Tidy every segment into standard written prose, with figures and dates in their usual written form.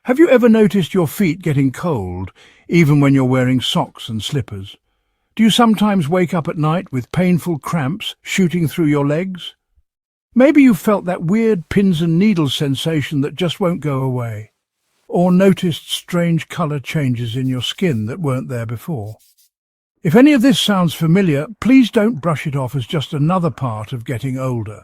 Have you ever noticed your feet getting cold, even when you're wearing socks and slippers? Do you sometimes wake up at night with painful cramps shooting through your legs? Maybe you've felt that weird pins and needles sensation that just won't go away, or noticed strange colour changes in your skin that weren't there before. If any of this sounds familiar, please don't brush it off as just another part of getting older.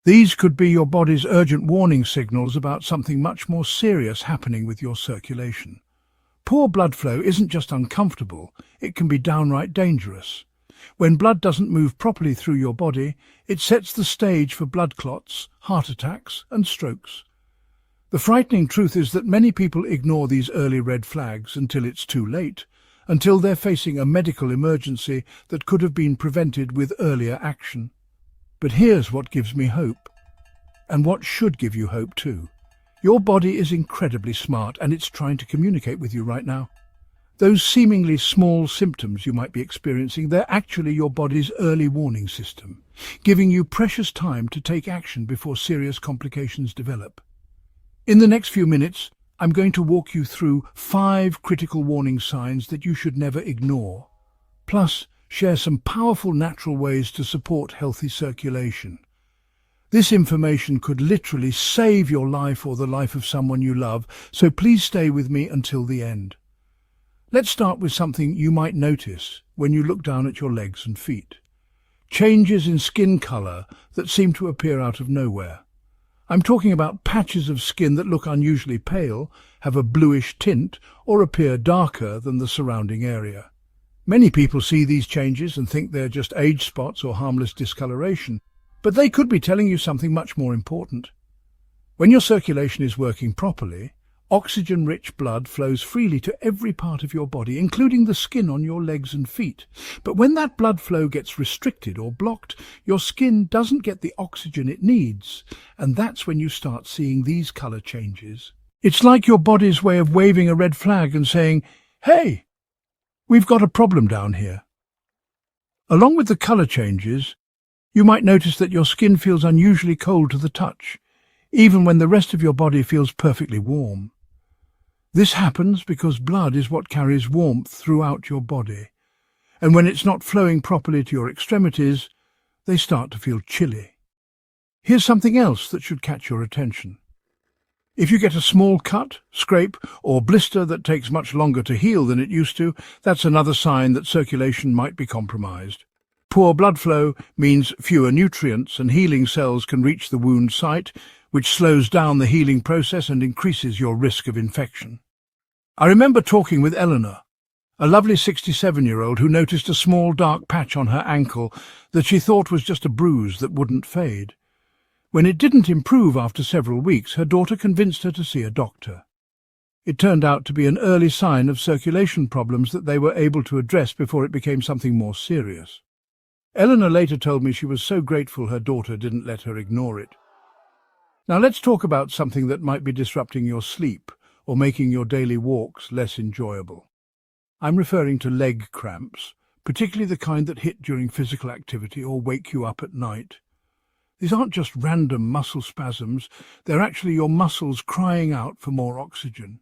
These could be your body's urgent warning signals about something much more serious happening with your circulation. Poor blood flow isn't just uncomfortable, it can be downright dangerous. When blood doesn't move properly through your body, it sets the stage for blood clots, heart attacks and strokes. The frightening truth is that many people ignore these early red flags until it's too late, until they're facing a medical emergency that could have been prevented with earlier action. But here's what gives me hope, and what should give you hope too. Your body is incredibly smart, and it's trying to communicate with you right now. Those seemingly small symptoms you might be experiencing, they're actually your body's early warning system, giving you precious time to take action before serious complications develop. In the next few minutes, I'm going to walk you through 5 critical warning signs that you should never ignore, plus share some powerful natural ways to support healthy circulation. This information could literally save your life or the life of someone you love, so please stay with me until the end. Let's start with something you might notice when you look down at your legs and feet. Changes in skin colour that seem to appear out of nowhere. I'm talking about patches of skin that look unusually pale, have a bluish tint, or appear darker than the surrounding area. Many people see these changes and think they're just age spots or harmless discoloration, but they could be telling you something much more important. When your circulation is working properly, oxygen-rich blood flows freely to every part of your body, including the skin on your legs and feet. But when that blood flow gets restricted or blocked, your skin doesn't get the oxygen it needs, and that's when you start seeing these colour changes. It's like your body's way of waving a red flag and saying, "Hey, we've got a problem down here." Along with the colour changes, you might notice that your skin feels unusually cold to the touch, even when the rest of your body feels perfectly warm. This happens because blood is what carries warmth throughout your body, and when it's not flowing properly to your extremities, they start to feel chilly. Here's something else that should catch your attention. If you get a small cut, scrape, or blister that takes much longer to heal than it used to, that's another sign that circulation might be compromised. Poor blood flow means fewer nutrients and healing cells can reach the wound site, which slows down the healing process and increases your risk of infection. I remember talking with Eleanor, a lovely 67-year-old who noticed a small dark patch on her ankle that she thought was just a bruise that wouldn't fade. When it didn't improve after several weeks, her daughter convinced her to see a doctor. It turned out to be an early sign of circulation problems that they were able to address before it became something more serious. Eleanor later told me she was so grateful her daughter didn't let her ignore it. Now let's talk about something that might be disrupting your sleep or making your daily walks less enjoyable. I'm referring to leg cramps, particularly the kind that hit during physical activity or wake you up at night. These aren't just random muscle spasms, they're actually your muscles crying out for more oxygen.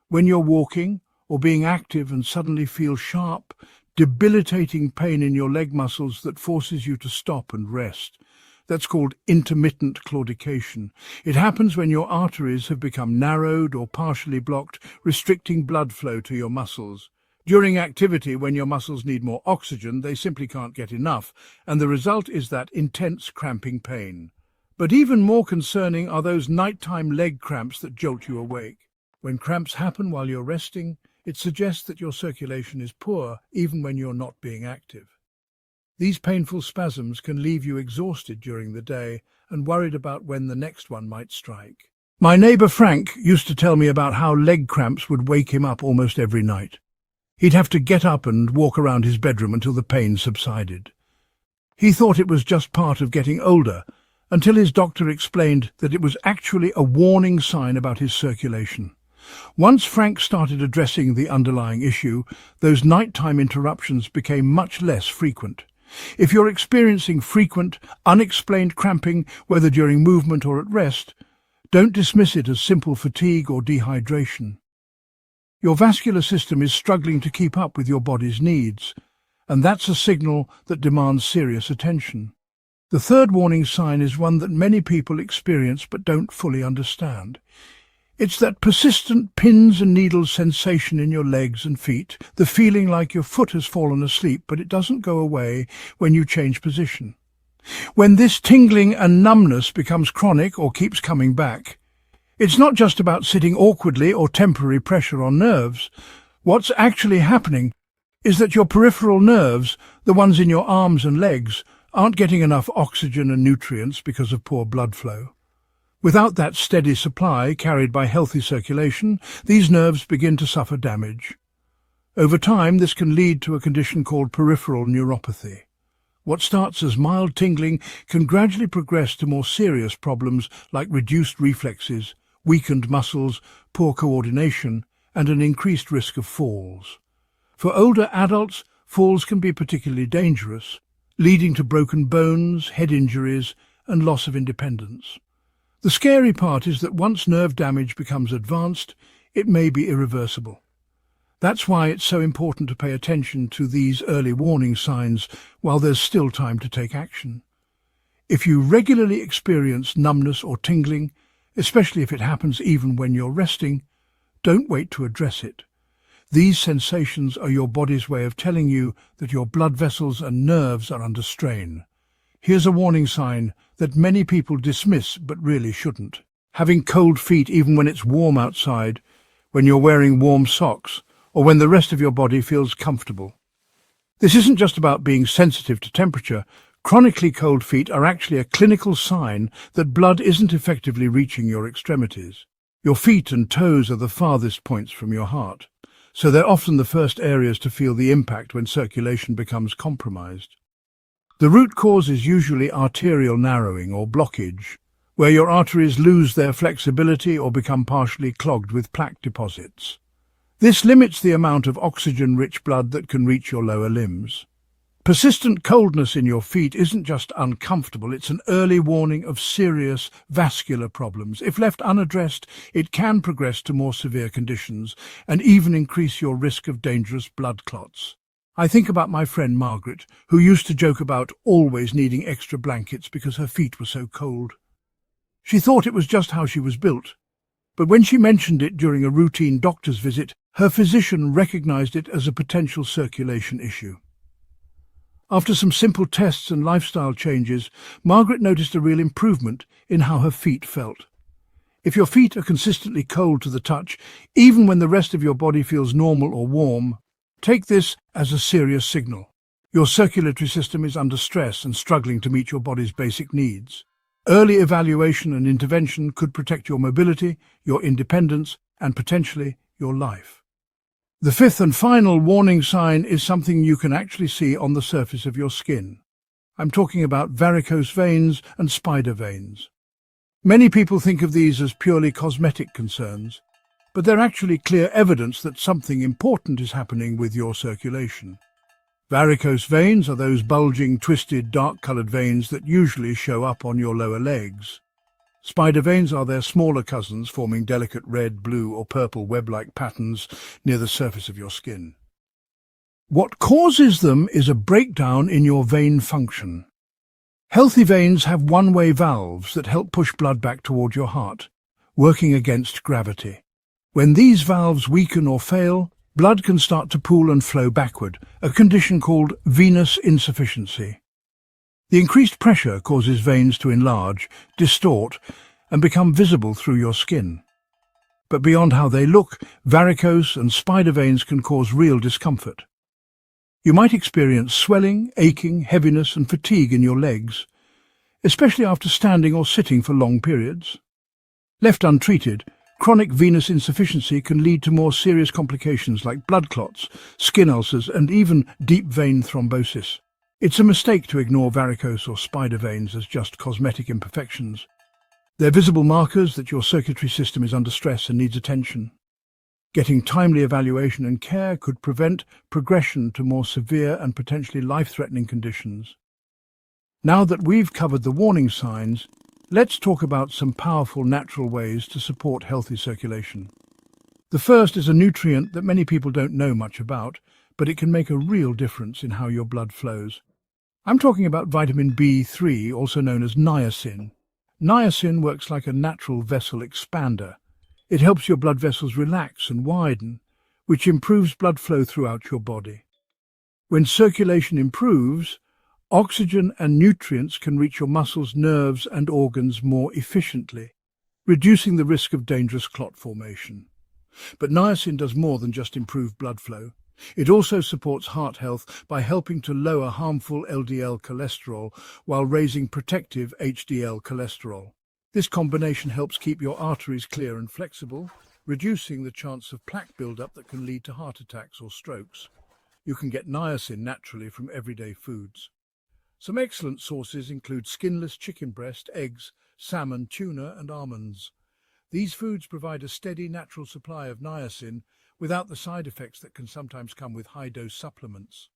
When you're walking or being active and suddenly feel sharp, debilitating pain in your leg muscles that forces you to stop and rest. That's called intermittent claudication. It happens when your arteries have become narrowed or partially blocked, restricting blood flow to your muscles. During activity, when your muscles need more oxygen, they simply can't get enough, and the result is that intense cramping pain. But even more concerning are those nighttime leg cramps that jolt you awake. When cramps happen while you're resting, it suggests that your circulation is poor, even when you're not being active. These painful spasms can leave you exhausted during the day and worried about when the next one might strike. My neighbour Frank used to tell me about how leg cramps would wake him up almost every night. He'd have to get up and walk around his bedroom until the pain subsided. He thought it was just part of getting older, until his doctor explained that it was actually a warning sign about his circulation. Once Frank started addressing the underlying issue, those nighttime interruptions became much less frequent. If you're experiencing frequent, unexplained cramping, whether during movement or at rest, Don't dismiss it as simple fatigue or dehydration. Your vascular system is struggling to keep up with your body's needs, and that's a signal that demands serious attention. The third warning sign is one that many people experience but don't fully understand. It's that persistent pins and needles sensation in your legs and feet, the feeling like your foot has fallen asleep but it doesn't go away when you change position. When this tingling and numbness becomes chronic or keeps coming back, it's not just about sitting awkwardly or temporary pressure on nerves. What's actually happening is that your peripheral nerves, the ones in your arms and legs, aren't getting enough oxygen and nutrients because of poor blood flow. Without that steady supply carried by healthy circulation, these nerves begin to suffer damage. Over time, this can lead to a condition called peripheral neuropathy. What starts as mild tingling can gradually progress to more serious problems like reduced reflexes, weakened muscles, poor coordination, and an increased risk of falls. For older adults, falls can be particularly dangerous, leading to broken bones, head injuries, and loss of independence. The scary part is that once nerve damage becomes advanced, it may be irreversible. That's why it's so important to pay attention to these early warning signs while there's still time to take action. If you regularly experience numbness or tingling, especially if it happens even when you're resting, don't wait to address it. These sensations are your body's way of telling you that your blood vessels and nerves are under strain. Here's a warning sign that many people dismiss but really shouldn't. Having cold feet even when it's warm outside, when you're wearing warm socks, or when the rest of your body feels comfortable. This isn't just about being sensitive to temperature. Chronically cold feet are actually a clinical sign that blood isn't effectively reaching your extremities. Your feet and toes are the farthest points from your heart, so they're often the first areas to feel the impact when circulation becomes compromised. The root cause is usually arterial narrowing or blockage, where your arteries lose their flexibility or become partially clogged with plaque deposits. This limits the amount of oxygen-rich blood that can reach your lower limbs. Persistent coldness in your feet isn't just uncomfortable, it's an early warning of serious vascular problems. If left unaddressed, it can progress to more severe conditions and even increase your risk of dangerous blood clots. I think about my friend Margaret, who used to joke about always needing extra blankets because her feet were so cold. She thought it was just how she was built. But when she mentioned it during a routine doctor's visit, her physician recognized it as a potential circulation issue. After some simple tests and lifestyle changes, Margaret noticed a real improvement in how her feet felt. If your feet are consistently cold to the touch, even when the rest of your body feels normal or warm, take this as a serious signal. Your circulatory system is under stress and struggling to meet your body's basic needs. Early evaluation and intervention could protect your mobility, your independence, and potentially your life. The fifth and final warning sign is something you can actually see on the surface of your skin. I'm talking about varicose veins and spider veins. Many people think of these as purely cosmetic concerns, but they're actually clear evidence that something important is happening with your circulation. Varicose veins are those bulging, twisted, dark-coloured veins that usually show up on your lower legs. Spider veins are their smaller cousins, forming delicate red, blue or purple web-like patterns near the surface of your skin. What causes them is a breakdown in your vein function. Healthy veins have one-way valves that help push blood back toward your heart, working against gravity. When these valves weaken or fail, blood can start to pool and flow backward, a condition called venous insufficiency. The increased pressure causes veins to enlarge, distort, and become visible through your skin. But beyond how they look, varicose and spider veins can cause real discomfort. You might experience swelling, aching, heaviness, and fatigue in your legs, especially after standing or sitting for long periods. Left untreated, chronic venous insufficiency can lead to more serious complications like blood clots, skin ulcers, and even deep vein thrombosis. It's a mistake to ignore varicose or spider veins as just cosmetic imperfections. They're visible markers that your circulatory system is under stress and needs attention. Getting timely evaluation and care could prevent progression to more severe and potentially life-threatening conditions. Now that we've covered the warning signs, Let's talk about some powerful natural ways to support healthy circulation. The first is a nutrient that many people don't know much about, but it can make a real difference in how your blood flows. I'm talking about vitamin B3, also known as niacin. Niacin works like a natural vessel expander. It helps your blood vessels relax and widen, which improves blood flow throughout your body. When circulation improves, oxygen and nutrients can reach your muscles, nerves and organs more efficiently, reducing the risk of dangerous clot formation. But niacin does more than just improve blood flow. It also supports heart health by helping to lower harmful LDL cholesterol while raising protective HDL cholesterol. This combination helps keep your arteries clear and flexible, reducing the chance of plaque buildup that can lead to heart attacks or strokes. You can get niacin naturally from everyday foods. Some excellent sources include skinless chicken breast, eggs, salmon, tuna and almonds. These foods provide a steady natural supply of niacin without the side effects that can sometimes come with high-dose supplements.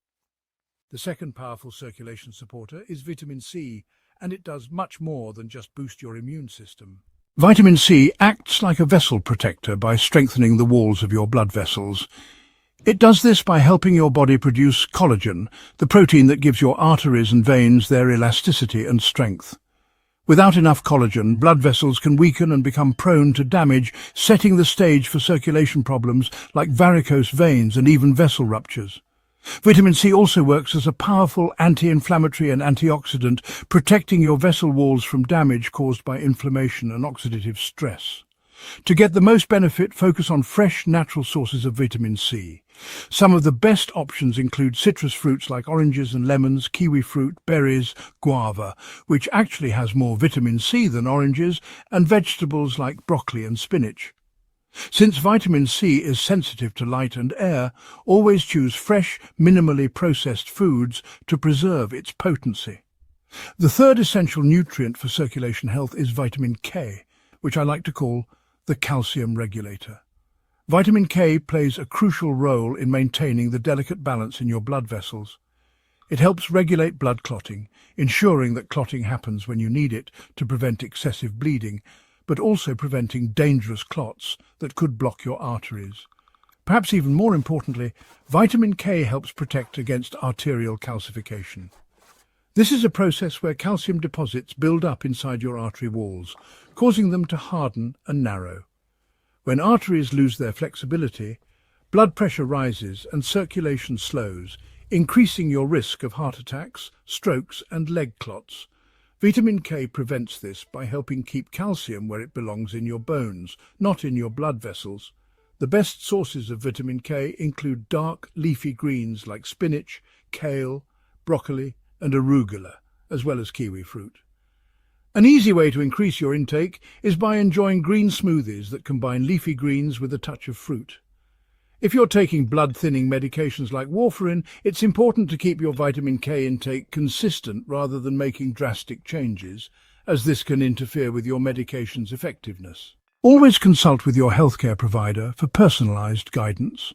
The second powerful circulation supporter is vitamin C, and it does much more than just boost your immune system. Vitamin C acts like a vessel protector by strengthening the walls of your blood vessels. It does this by helping your body produce collagen, the protein that gives your arteries and veins their elasticity and strength. Without enough collagen, blood vessels can weaken and become prone to damage, setting the stage for circulation problems like varicose veins and even vessel ruptures. Vitamin C also works as a powerful anti-inflammatory and antioxidant, protecting your vessel walls from damage caused by inflammation and oxidative stress. To get the most benefit, focus on fresh, natural sources of vitamin C. Some of the best options include citrus fruits like oranges and lemons, kiwi fruit, berries, guava, which actually has more vitamin C than oranges, and vegetables like broccoli and spinach. Since vitamin C is sensitive to light and air, always choose fresh, minimally processed foods to preserve its potency. The third essential nutrient for circulation health is vitamin K, which I like to call the calcium regulator. Vitamin K plays a crucial role in maintaining the delicate balance in your blood vessels. It helps regulate blood clotting, ensuring that clotting happens when you need it to prevent excessive bleeding, but also preventing dangerous clots that could block your arteries. Perhaps even more importantly, vitamin K helps protect against arterial calcification. This is a process where calcium deposits build up inside your artery walls, causing them to harden and narrow. When arteries lose their flexibility, blood pressure rises and circulation slows, increasing your risk of heart attacks, strokes and leg clots. Vitamin K prevents this by helping keep calcium where it belongs in your bones, not in your blood vessels. The best sources of vitamin K include dark leafy greens like spinach, kale, broccoli and arugula, as well as kiwi fruit. An easy way to increase your intake is by enjoying green smoothies that combine leafy greens with a touch of fruit. If you're taking blood-thinning medications like warfarin, it's important to keep your vitamin K intake consistent rather than making drastic changes, as this can interfere with your medication's effectiveness. Always consult with your healthcare provider for personalized guidance.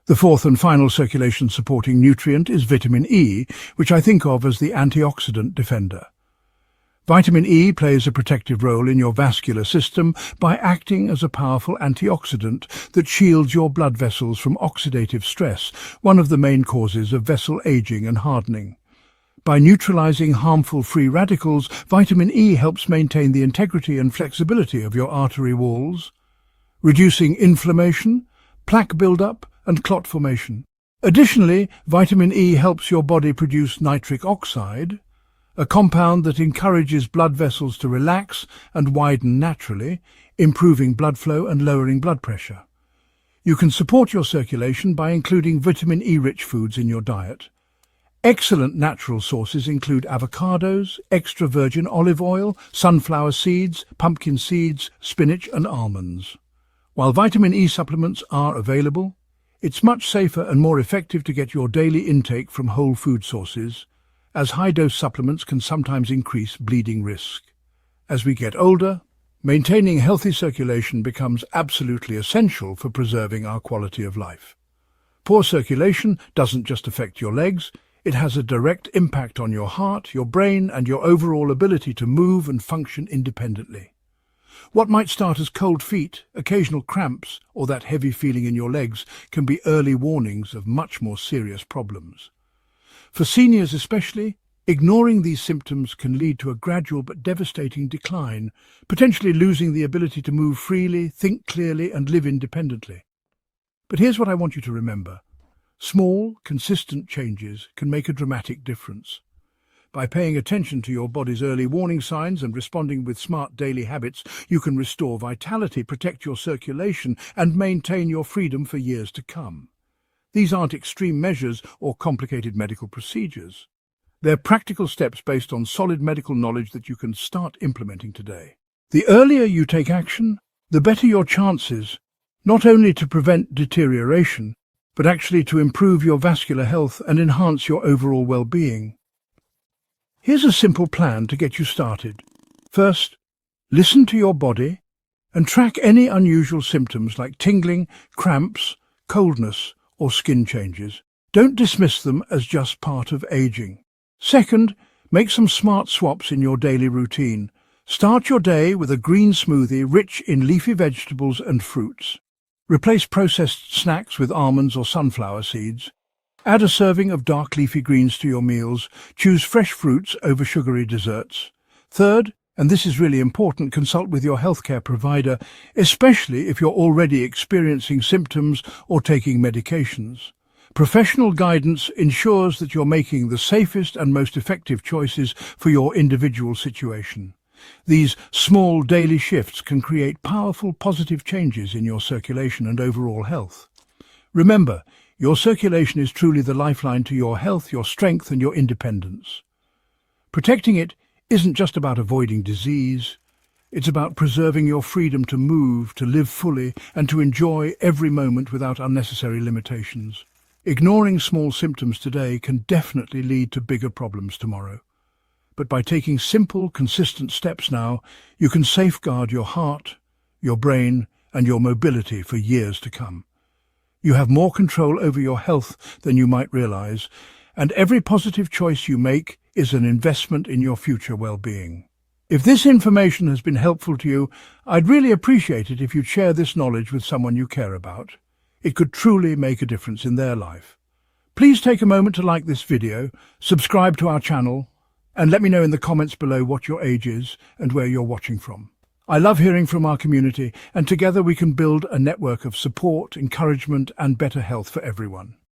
The fourth and final circulation-supporting nutrient is vitamin E, which I think of as the antioxidant defender. Vitamin E plays a protective role in your vascular system by acting as a powerful antioxidant that shields your blood vessels from oxidative stress, one of the main causes of vessel aging and hardening. By neutralizing harmful free radicals, vitamin E helps maintain the integrity and flexibility of your artery walls, reducing inflammation, plaque buildup, and clot formation. Additionally, vitamin E helps your body produce nitric oxide, a compound that encourages blood vessels to relax and widen naturally, improving blood flow and lowering blood pressure. You can support your circulation by including vitamin E-rich foods in your diet. Excellent natural sources include avocados, extra virgin olive oil, sunflower seeds, pumpkin seeds, spinach and almonds. While vitamin E supplements are available, it's much safer and more effective to get your daily intake from whole food sources, as high-dose supplements can sometimes increase bleeding risk. As we get older, maintaining healthy circulation becomes absolutely essential for preserving our quality of life. Poor circulation doesn't just affect your legs, It has a direct impact on your heart, your brain, and your overall ability to move and function independently. What might start as cold feet, occasional cramps, or that heavy feeling in your legs can be early warnings of much more serious problems. For seniors especially, ignoring these symptoms can lead to a gradual but devastating decline, potentially losing the ability to move freely, think clearly, and live independently. But here's what I want you to remember. Small, consistent changes can make a dramatic difference. By paying attention to your body's early warning signs and responding with smart daily habits, you can restore vitality, protect your circulation, and maintain your freedom for years to come. These aren't extreme measures or complicated medical procedures. They're practical steps based on solid medical knowledge that you can start implementing today. The earlier you take action, the better your chances, not only to prevent deterioration, but actually to improve your vascular health and enhance your overall well-being. Here's a simple plan to get you started. First, listen to your body and track any unusual symptoms like tingling, cramps, coldness, or skin changes. Don't dismiss them as just part of aging. Second, make some smart swaps in your daily routine. Start your day with a green smoothie rich in leafy vegetables and fruits. Replace processed snacks with almonds or sunflower seeds. Add a serving of dark leafy greens to your meals. Choose fresh fruits over sugary desserts. Third, and this is really important, consult with your healthcare provider, especially if you're already experiencing symptoms or taking medications. Professional guidance ensures that you're making the safest and most effective choices for your individual situation. These small daily shifts can create powerful positive changes in your circulation and overall health. Remember, your circulation is truly the lifeline to your health, your strength, and your independence. Protecting it isn't just about avoiding disease. It's about preserving your freedom to move, to live fully, and to enjoy every moment without unnecessary limitations. Ignoring small symptoms today can definitely lead to bigger problems tomorrow. But by taking simple, consistent steps now, you can safeguard your heart, your brain, and your mobility for years to come. You have more control over your health than you might realize, and every positive choice you make is an investment in your future well-being. If this information has been helpful to you, I'd really appreciate it if you'd share this knowledge with someone you care about. It could truly make a difference in their life. Please take a moment to like this video, subscribe to our channel, and let me know in the comments below what your age is and where you're watching from. I love hearing from our community, and together we can build a network of support, encouragement, and better health for everyone.